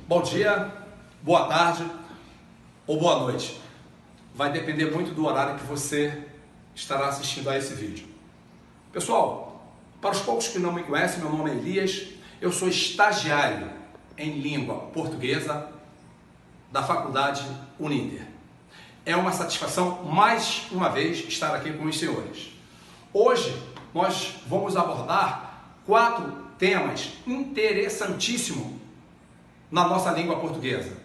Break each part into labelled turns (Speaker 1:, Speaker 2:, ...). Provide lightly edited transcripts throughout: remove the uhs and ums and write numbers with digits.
Speaker 1: Bom dia, boa tarde ou boa noite. Vai depender muito do horário que você estará assistindo a esse vídeo. Pessoal, para os poucos que não me conhecem, meu nome é Elias. Eu sou estagiário em língua portuguesa da Faculdade Uninter. É uma satisfação, mais uma vez, estar aqui com os senhores. Hoje, nós vamos abordar 4 temas interessantíssimos na nossa língua portuguesa.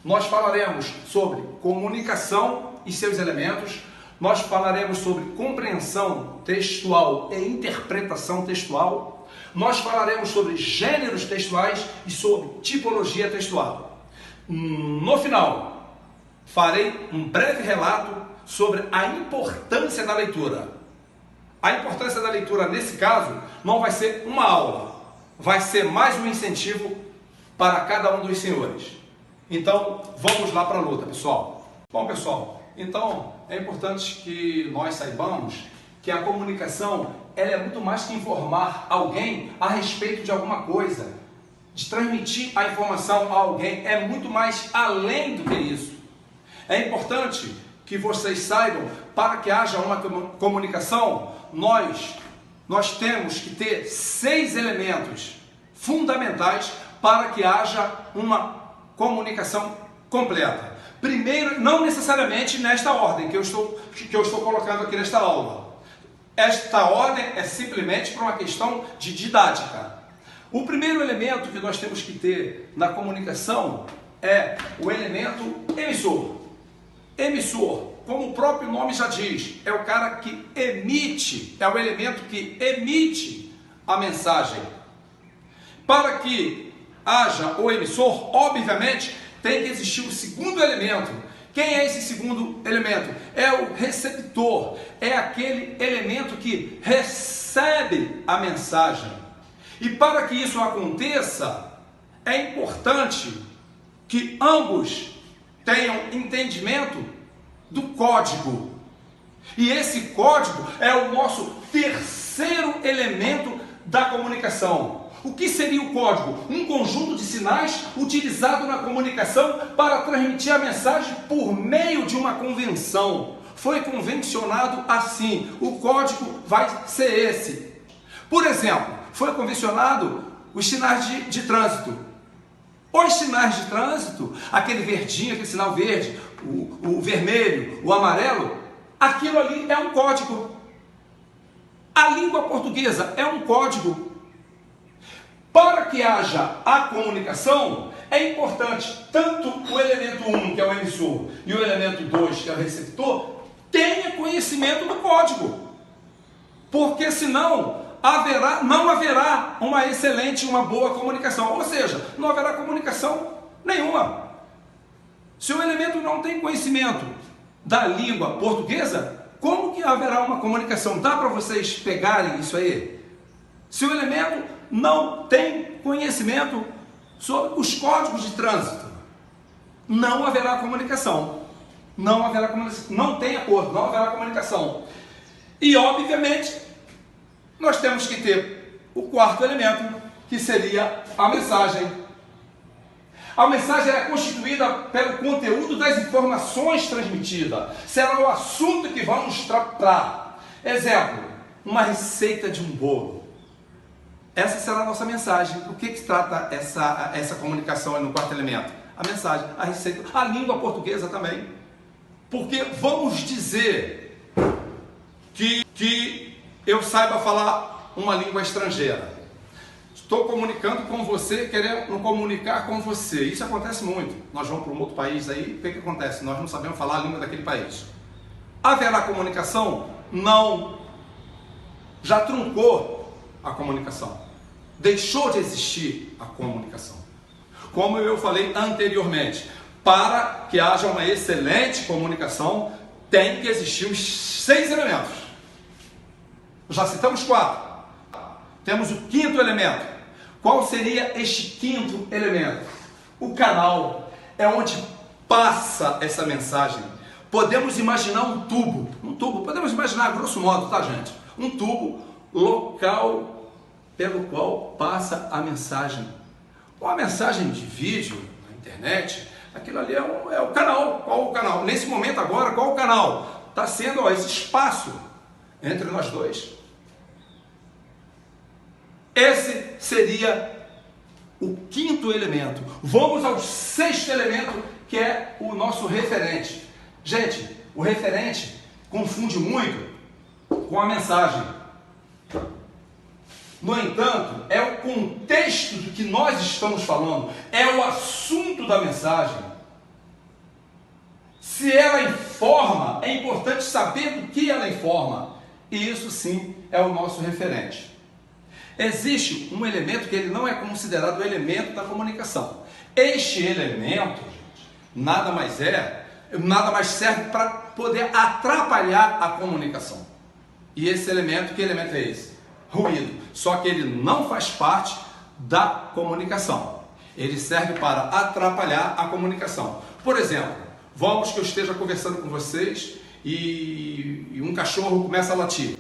Speaker 1: Nós falaremos sobre comunicação e seus elementos, nós falaremos sobre compreensão textual e interpretação textual, nós falaremos sobre gêneros textuais e sobre tipologia textual. No final, farei um breve relato sobre a importância da leitura. A importância da leitura, nesse caso, não vai ser uma aula, vai ser mais um incentivo para cada um dos senhores. Então, vamos lá para a luta, pessoal. Bom, pessoal, então é importante que nós saibamos que a comunicação ela é muito mais que informar alguém a respeito de alguma coisa, de transmitir a informação a alguém, é muito mais além do que isso. É importante que vocês saibam, para que haja uma comunicação, nós temos que ter 6 elementos fundamentais para que haja uma comunicação completa. Primeiro, não necessariamente nesta ordem que eu estou colocando aqui nesta aula. Esta ordem é simplesmente por uma questão de didática. O primeiro elemento que nós temos que ter na comunicação é o elemento emissor. Emissor, como o próprio nome já diz, é o cara que emite, é o elemento que emite a mensagem. Para que haja o emissor, obviamente, tem que existir o segundo elemento. Quem é esse segundo elemento? É o receptor, é aquele elemento que recebe a mensagem. E para que isso aconteça, é importante que ambos tenham entendimento do código. E esse código é o nosso terceiro elemento da comunicação. O que seria o código? Um conjunto de sinais utilizado na comunicação para transmitir a mensagem por meio de uma convenção. Foi convencionado assim. O código vai ser esse. Por exemplo, foi convencionado os sinais de trânsito. Os sinais de trânsito, aquele verdinho, aquele sinal verde, o vermelho, o amarelo, aquilo ali é um código. A língua portuguesa é um código. Para que haja a comunicação, é importante tanto o elemento 1, que é o emissor, e o elemento 2, que é o receptor, tenha conhecimento do código. Porque senão não haverá uma boa comunicação. Ou seja, não haverá comunicação nenhuma. Se o elemento não tem conhecimento da língua portuguesa, como que haverá uma comunicação? Dá para vocês pegarem isso aí? Se o elemento não tem conhecimento sobre os códigos de trânsito, não haverá comunicação. Não haverá comunicação. Não tem acordo, não haverá comunicação. E, obviamente, nós temos que ter o quarto elemento, que seria a mensagem. A mensagem é constituída pelo conteúdo das informações transmitidas. Será o assunto que vamos tratar. Exemplo, uma receita de um bolo. Essa será a nossa mensagem. O que trata essa comunicação no quarto elemento? A mensagem, a receita, a língua portuguesa também. Porque vamos dizer que eu saiba falar uma língua estrangeira. Estou comunicando com você, querendo comunicar com você. Isso acontece muito. Nós vamos para um outro país aí, o que acontece? Nós não sabemos falar a língua daquele país. Haverá comunicação? Não. Já truncou a comunicação. Deixou de existir a comunicação. Como eu falei anteriormente, para que haja uma excelente comunicação, tem que existir os 6 elementos. Já citamos 4. Temos o 5º elemento. Qual seria este 5º elemento? O canal é onde passa essa mensagem. Podemos imaginar um tubo. Podemos imaginar, grosso modo, tá, gente? Um tubo local pelo qual passa a mensagem. Uma mensagem de vídeo na internet, aquilo ali é o canal. Qual o canal? Nesse momento agora, qual o canal? Está sendo esse espaço entre nós dois. Esse seria o quinto elemento. Vamos ao sexto elemento, que é o nosso referente. Gente, o referente confunde muito com a mensagem. No entanto, é o contexto do que nós estamos falando, é o assunto da mensagem. Se ela informa, é importante saber do que ela informa. E isso sim é o nosso referente. Existe um elemento que ele não é considerado o elemento da comunicação. Este elemento, gente, nada mais serve para poder atrapalhar a comunicação. E esse elemento, que elemento é esse? Ruído. Só que ele não faz parte da comunicação. Ele serve para atrapalhar a comunicação. Por exemplo, vamos que eu esteja conversando com vocês e um cachorro começa a latir.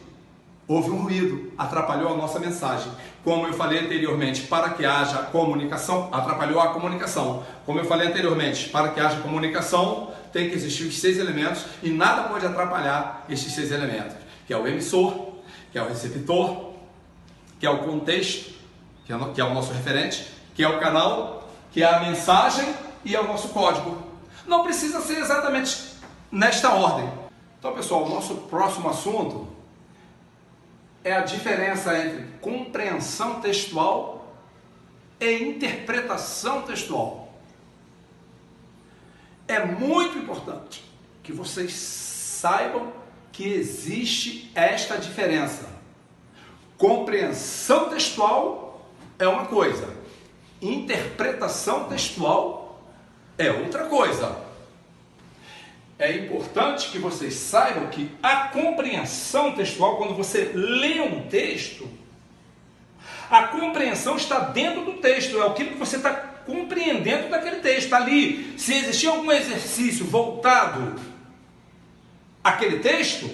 Speaker 1: Houve um ruído, atrapalhou a nossa mensagem. Como eu falei anteriormente, para que haja comunicação, atrapalhou a comunicação. Como eu falei anteriormente, para que haja comunicação, tem que existir os 6 elementos e nada pode atrapalhar estes 6 elementos, que é o emissor, que é o receptor, que é o contexto, que é o nosso referente, que é o canal, que é a mensagem e é o nosso código. Não precisa ser exatamente nesta ordem. Então, pessoal, o nosso próximo assunto é a diferença entre compreensão textual e interpretação textual. É muito importante que vocês saibam que existe esta diferença. Compreensão textual é uma coisa, interpretação textual é outra coisa. É importante que vocês saibam que a compreensão textual, quando você lê um texto, a compreensão está dentro do texto, é aquilo que você está compreendendo daquele texto, está ali. Se existir algum exercício voltado àquele texto,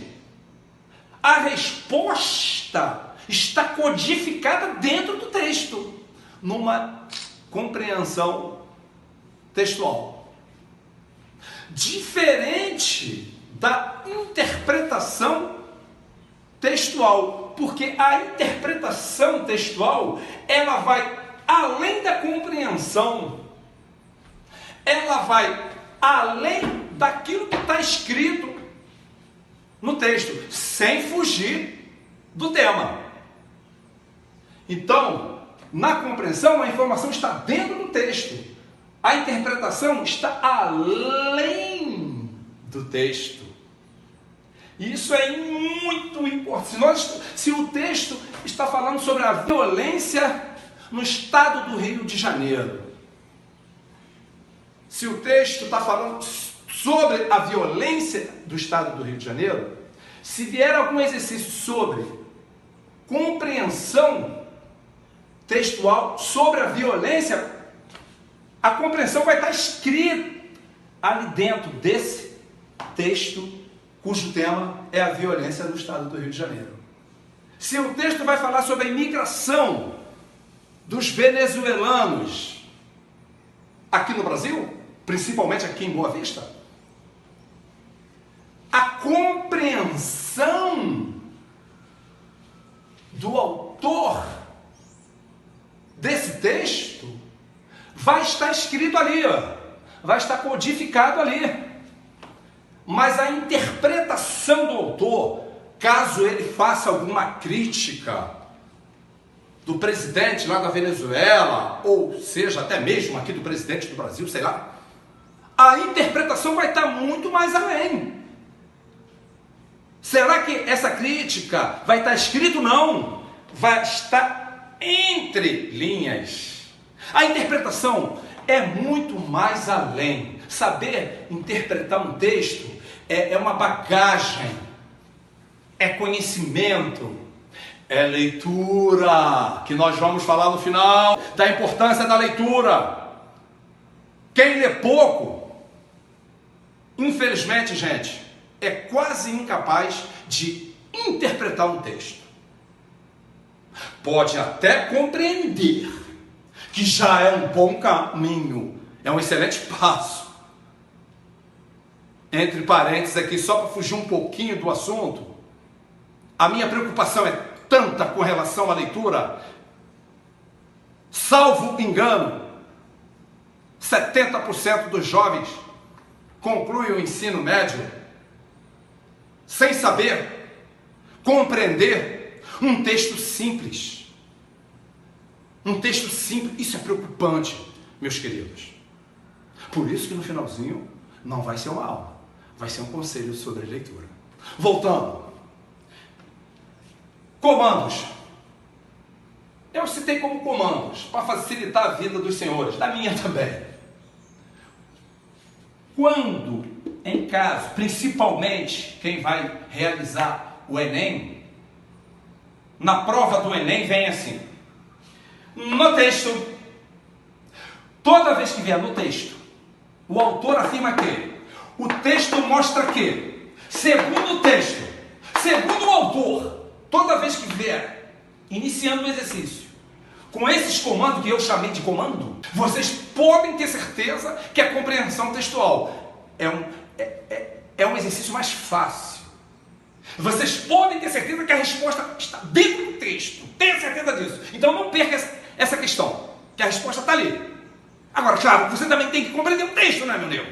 Speaker 1: a resposta está codificada dentro do texto, numa compreensão textual. Diferente da interpretação textual, porque a interpretação textual, ela vai além da compreensão, ela vai além daquilo que está escrito no texto, sem fugir do tema. Então, na compreensão, a informação está dentro do texto. A interpretação está além do texto. Isso é muito importante. Se o texto está falando sobre a violência no estado do Rio de Janeiro, se o texto está falando sobre a violência do estado do Rio de Janeiro, se vier algum exercício sobre compreensão textual sobre a violência, a compreensão vai estar escrita ali dentro desse texto, cujo tema é a violência no estado do Rio de Janeiro. Se o texto vai falar sobre a imigração dos venezuelanos aqui no Brasil, principalmente aqui em Boa Vista, a compreensão do autor desse texto vai estar escrito ali, vai estar codificado ali. Mas a interpretação do autor, caso ele faça alguma crítica do presidente lá da Venezuela, ou seja, até mesmo aqui do presidente do Brasil, sei lá, a interpretação vai estar muito mais além. Será que essa crítica vai estar escrito? Não. Vai estar entre linhas. A interpretação é muito mais além. Saber interpretar um texto é uma bagagem, é conhecimento, é leitura, que nós vamos falar no final, da importância da leitura. Quem lê pouco, infelizmente, gente, é quase incapaz de interpretar um texto. Pode até compreender que já é um bom caminho, é um excelente passo. Entre parênteses aqui, só para fugir um pouquinho do assunto, a minha preocupação é tanta com relação à leitura, salvo engano, 70% dos jovens concluem o ensino médio sem saber compreender um texto simples. Um texto simples, isso é preocupante, meus queridos. Por isso que no finalzinho não vai ser uma aula, vai ser um conselho sobre leitura. Voltando. Comandos. Eu citei como comandos para facilitar a vida dos senhores, da minha também. Quando, em caso, principalmente quem vai realizar o Enem, na prova do Enem vem assim, no texto, toda vez que vier no texto, o autor afirma que o texto mostra que, segundo o texto, segundo o autor, toda vez que vier iniciando o exercício, com esses comandos que eu chamei de comando, vocês podem ter certeza que a compreensão textual é um exercício mais fácil. Vocês podem ter certeza que a resposta está dentro do texto. Tenha certeza disso. Então não perca essa questão, que a resposta está ali. Agora, claro, você também tem que compreender o texto, né, meu nego?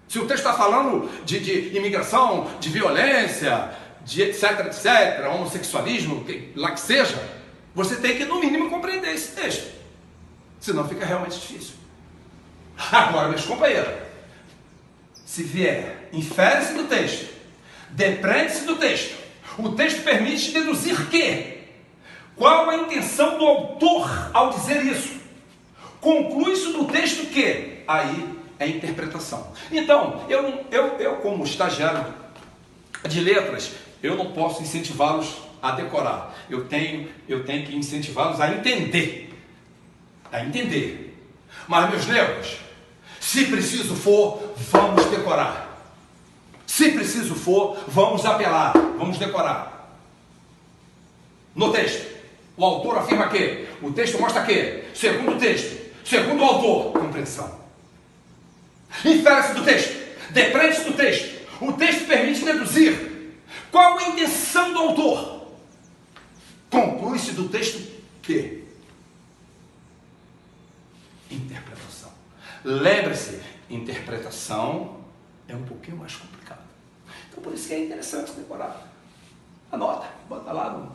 Speaker 1: Se o texto está falando de imigração, de violência, de etc, etc, homossexualismo, lá que seja, você tem que, no mínimo, compreender esse texto. Senão fica realmente difícil. Agora, meus companheiros, se vier, infere-se do texto, depreende-se do texto, o texto permite deduzir que, qual a intenção do autor ao dizer isso? Conclui-se do texto que, aí é interpretação. Então, eu como estagiário de letras, eu não posso incentivá-los a decorar. Eu tenho que incentivá-los a entender. A entender. Mas, meus negros, se preciso for, vamos decorar. Se preciso for, vamos apelar, vamos decorar. No texto, o autor afirma que, o texto mostra que, segundo o texto, segundo o autor, compreensão. Infere-se do texto, depreende-se do texto, o texto permite deduzir qual a intenção do autor. Conclui-se do texto que? Interpretação. Lembre-se, interpretação é um pouquinho mais complicado. Então por isso que é interessante decorar. Anota, bota lá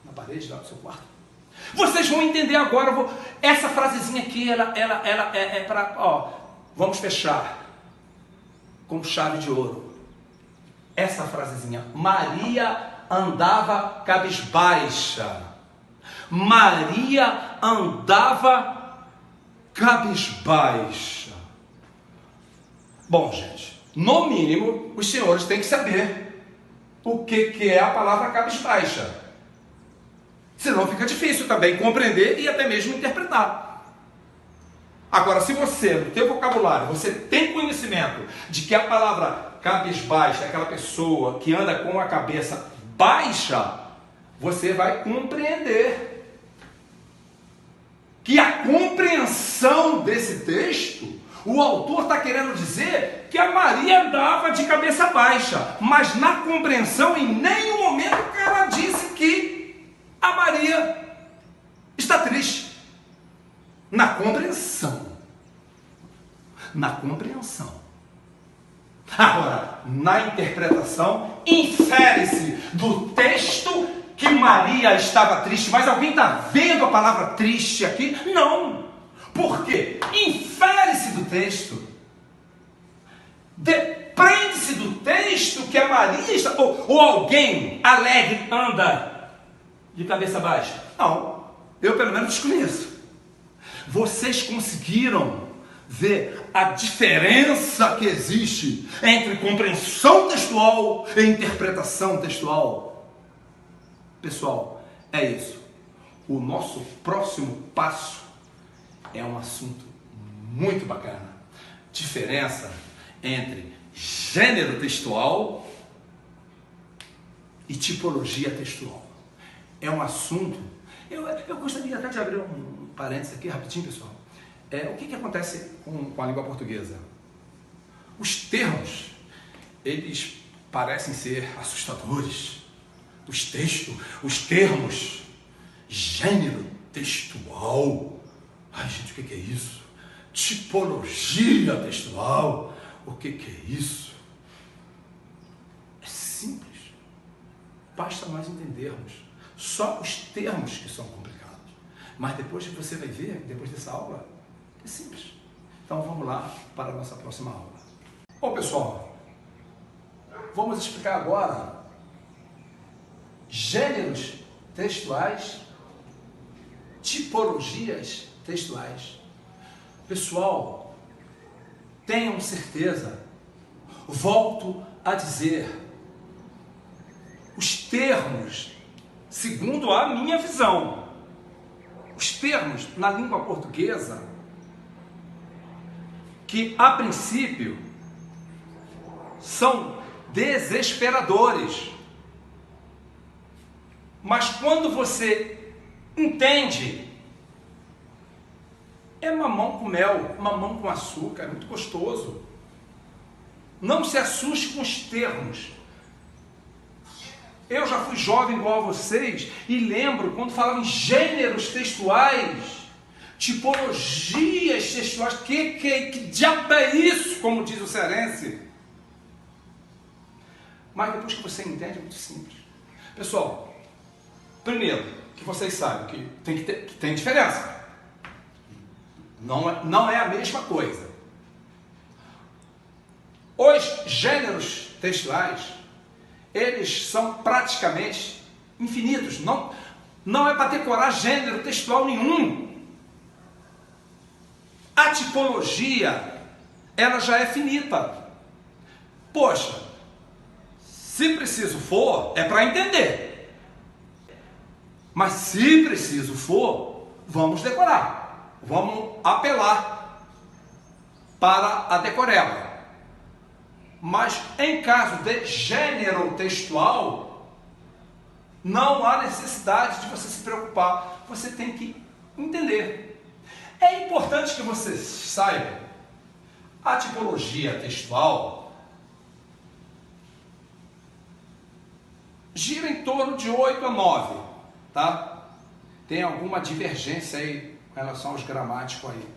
Speaker 1: na parede, lá no seu quarto. Vocês vão entender agora, essa frasezinha aqui, ela é para, vamos fechar com chave de ouro. Essa frasezinha, Maria andava cabisbaixa. Maria andava cabisbaixa. Bom, gente, no mínimo, os senhores têm que saber o que é a palavra cabisbaixa. Senão fica difícil também compreender e até mesmo interpretar. Agora, se você, no teu vocabulário, você tem conhecimento de que a palavra cabisbaixa é aquela pessoa que anda com a cabeça baixa, você vai compreender que a compreensão desse texto, o autor está querendo dizer que a Maria andava de cabeça baixa, mas na compreensão, em nenhum momento ela disse que a Maria está triste. Na compreensão. Na compreensão. Agora, na interpretação, infere-se do texto que Maria estava triste. Mas alguém está vendo a palavra triste aqui? Não. Por quê? Infere-se do texto. Depreende-se do texto que a Maria está... Ou alguém alegre anda de cabeça baixa? Não. Eu pelo menos desconheço. Vocês conseguiram ver a diferença que existe entre compreensão textual e interpretação textual? Pessoal, é isso. O nosso próximo passo é um assunto muito bacana. Diferença entre gênero textual e tipologia textual. É um assunto... Eu gostaria até de abrir parênteses aqui rapidinho, pessoal. O que acontece com a língua portuguesa? Os termos, eles parecem ser assustadores. Os termos, gênero textual. Ai, gente, o que é isso? Tipologia textual. O que é isso? É simples. Basta nós entendermos. Só os termos que são complicados. Mas depois que você vai ver, depois dessa aula, é simples. Então vamos lá para a nossa próxima aula. Bom, pessoal, vamos explicar agora gêneros textuais, tipologias textuais. Pessoal, tenham certeza, volto a dizer, os termos, segundo a minha visão, os termos na língua portuguesa, que a princípio são desesperadores, mas quando você entende, é mamão com mel, mamão com açúcar, é muito gostoso. Não se assuste com os termos. Eu já fui jovem igual a vocês e lembro quando falava em gêneros textuais, tipologias textuais, que diabo é isso, como diz o cearense? Mas depois que você entende, é muito simples. Pessoal, primeiro, que vocês saibam que tem diferença. Não é a mesma coisa. Os gêneros textuais, eles são praticamente infinitos. Não é para decorar gênero textual nenhum. A tipologia, ela já é finita. Poxa, se preciso for, é para entender. Mas se preciso for, vamos decorar. Vamos apelar para a decoreba. Mas em caso de gênero textual, não há necessidade de você se preocupar. Você tem que entender. É importante que você saiba, a tipologia textual gira em torno de 8 a 9, tá? Tem alguma divergência aí em relação aos gramáticos aí.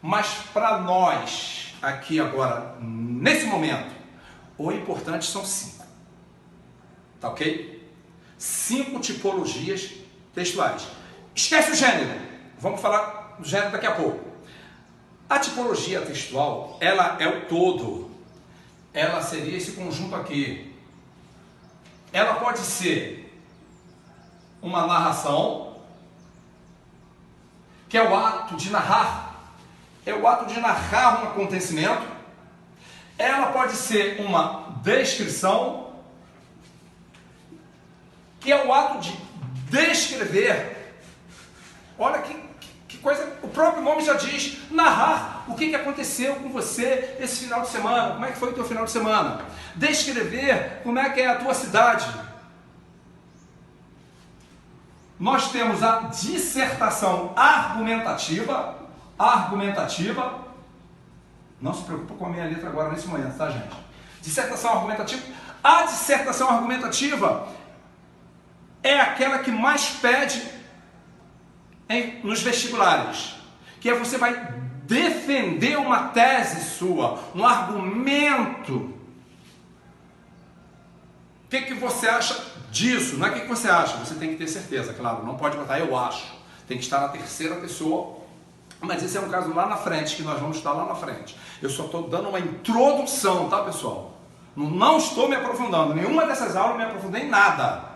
Speaker 1: Mas para nós, aqui agora, nesse momento, o importante são 5. Tá ok? 5 tipologias textuais. Esquece o gênero. Vamos falar do gênero daqui a pouco. A tipologia textual, ela é o todo. Ela seria esse conjunto aqui. Ela pode ser uma narração, que é o ato de narrar. É o ato de narrar um acontecimento. Ela pode ser uma descrição, que é o ato de descrever. Olha que coisa, o próprio nome já diz, narrar o que aconteceu com você esse final de semana, como é que foi o teu final de semana. Descrever como é que é a tua cidade. Nós temos a dissertação argumentativa. Não se preocupa com a minha letra agora nesse momento, tá, gente? Dissertação argumentativa. A dissertação argumentativa é aquela que mais pede nos vestibulares, que é você vai defender uma tese sua, um argumento. O que você acha disso? Não é o que você acha, você tem que ter certeza, claro, não pode botar eu acho, tem que estar na terceira pessoa, mas esse é um caso lá na frente, que nós vamos estar lá na frente. Eu só estou dando uma introdução, tá, pessoal? Não estou me aprofundando, nenhuma dessas aulas eu me aprofundei em nada.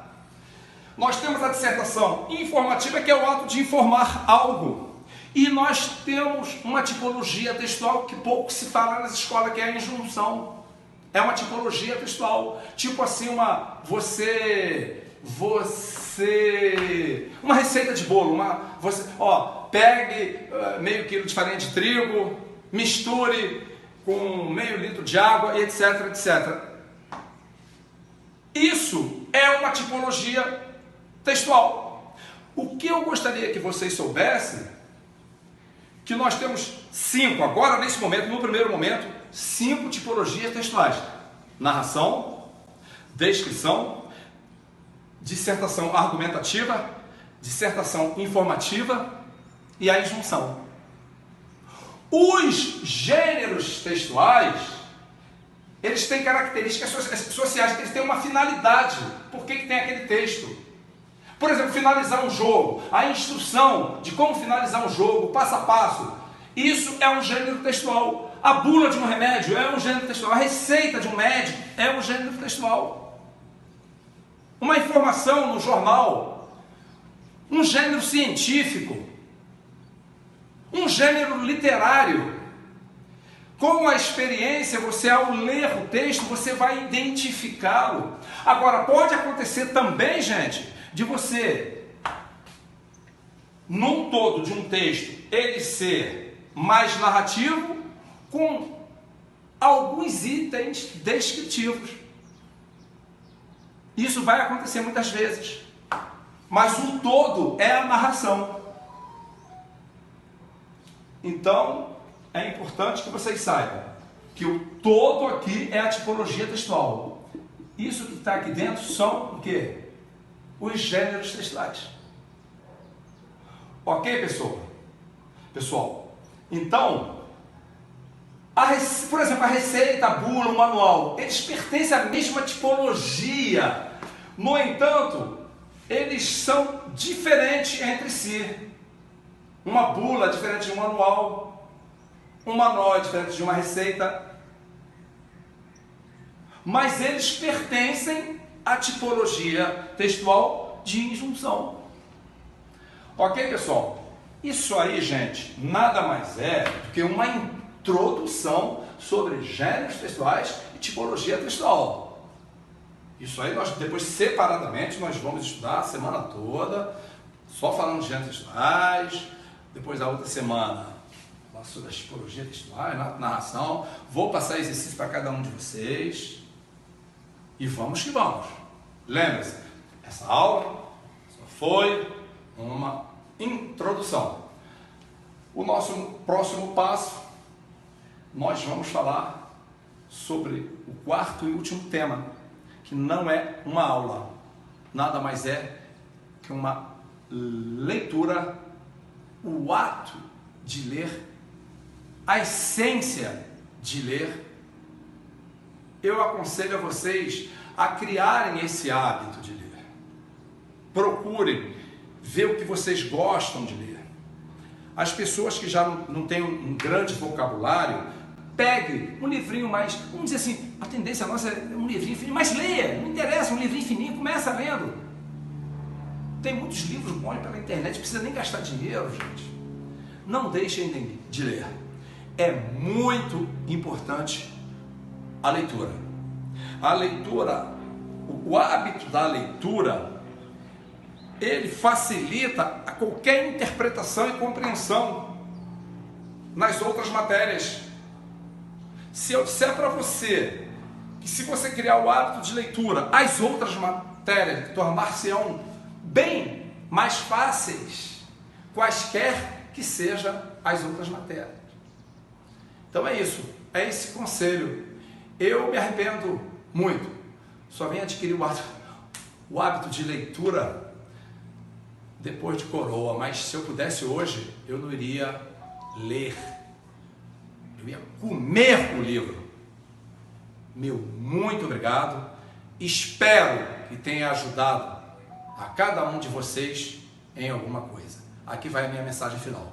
Speaker 1: Nós temos a dissertação informativa, que é o ato de informar algo. E nós temos uma tipologia textual que pouco se fala nas escolas, que é a injunção. É uma tipologia textual. Tipo assim, uma receita de bolo. Pegue meio quilo de farinha de trigo, misture com meio litro de água, e etc, etc. Isso é uma tipologia textual. O que eu gostaria que vocês soubessem que nós temos 5, agora nesse momento, no primeiro momento, 5 tipologias textuais: narração, descrição, dissertação argumentativa, dissertação informativa e a injunção. Os gêneros textuais, eles têm características sociais, eles têm uma finalidade. Por que tem aquele texto? Por exemplo, finalizar um jogo, a instrução de como finalizar um jogo, passo a passo, isso é um gênero textual. A bula de um remédio é um gênero textual. A receita de um médico é um gênero textual. Uma informação no jornal, um gênero científico, um gênero literário. Com a experiência, você, ao ler o texto, você vai identificá-lo. Agora, pode acontecer também, gente, de você, num todo de um texto, ele ser mais narrativo, com alguns itens descritivos. Isso vai acontecer muitas vezes. Mas o todo é a narração. Então, é importante que vocês saibam que o todo aqui é a tipologia textual. Isso que está aqui dentro são o quê? Os gêneros textuais. Ok, pessoal? Pessoal, então, por exemplo, a receita, a bula, o manual, eles pertencem à mesma tipologia. No entanto, eles são diferentes entre si. Uma bula é diferente de um manual é diferente de uma receita. Mas eles pertencem à tipologia textual de injunção. Ok, pessoal? Isso aí, gente, nada mais é do que uma introdução sobre gêneros textuais e tipologia textual. Isso aí, nós depois separadamente nós vamos estudar a semana toda, só falando de gêneros textuais. Depois, a outra semana, sobre as tipologias textuais, narração. Vou passar exercício para cada um de vocês. E vamos que vamos. Lembre-se, essa aula só foi uma introdução. O nosso próximo passo, nós vamos falar sobre o quarto e último tema, que não é uma aula, nada mais é que uma leitura, o ato de ler, a essência de ler. Eu aconselho a vocês a criarem esse hábito de ler. Procurem ver o que vocês gostam de ler. As pessoas que já não têm um grande vocabulário, pegue um livrinho mais, vamos dizer assim, a tendência nossa é um livrinho fininho, mas leia, não interessa, um livrinho fininho, começa lendo. Tem muitos livros bons pela internet, não precisa nem gastar dinheiro, gente. Não deixem de ler. É muito importante a leitura. A leitura, o hábito da leitura, ele facilita a qualquer interpretação e compreensão nas outras matérias. Se eu disser para você que se você criar o hábito de leitura, as outras matérias tornar-se-ão bem mais fáceis, quaisquer que sejam as outras matérias. Então é isso, é esse conselho. Eu me arrependo muito, só vim adquirir o hábito de leitura depois de coroa, mas se eu pudesse hoje, eu não iria ler, eu ia comer o livro. Meu muito obrigado, espero que tenha ajudado a cada um de vocês em alguma coisa. Aqui vai a minha mensagem final.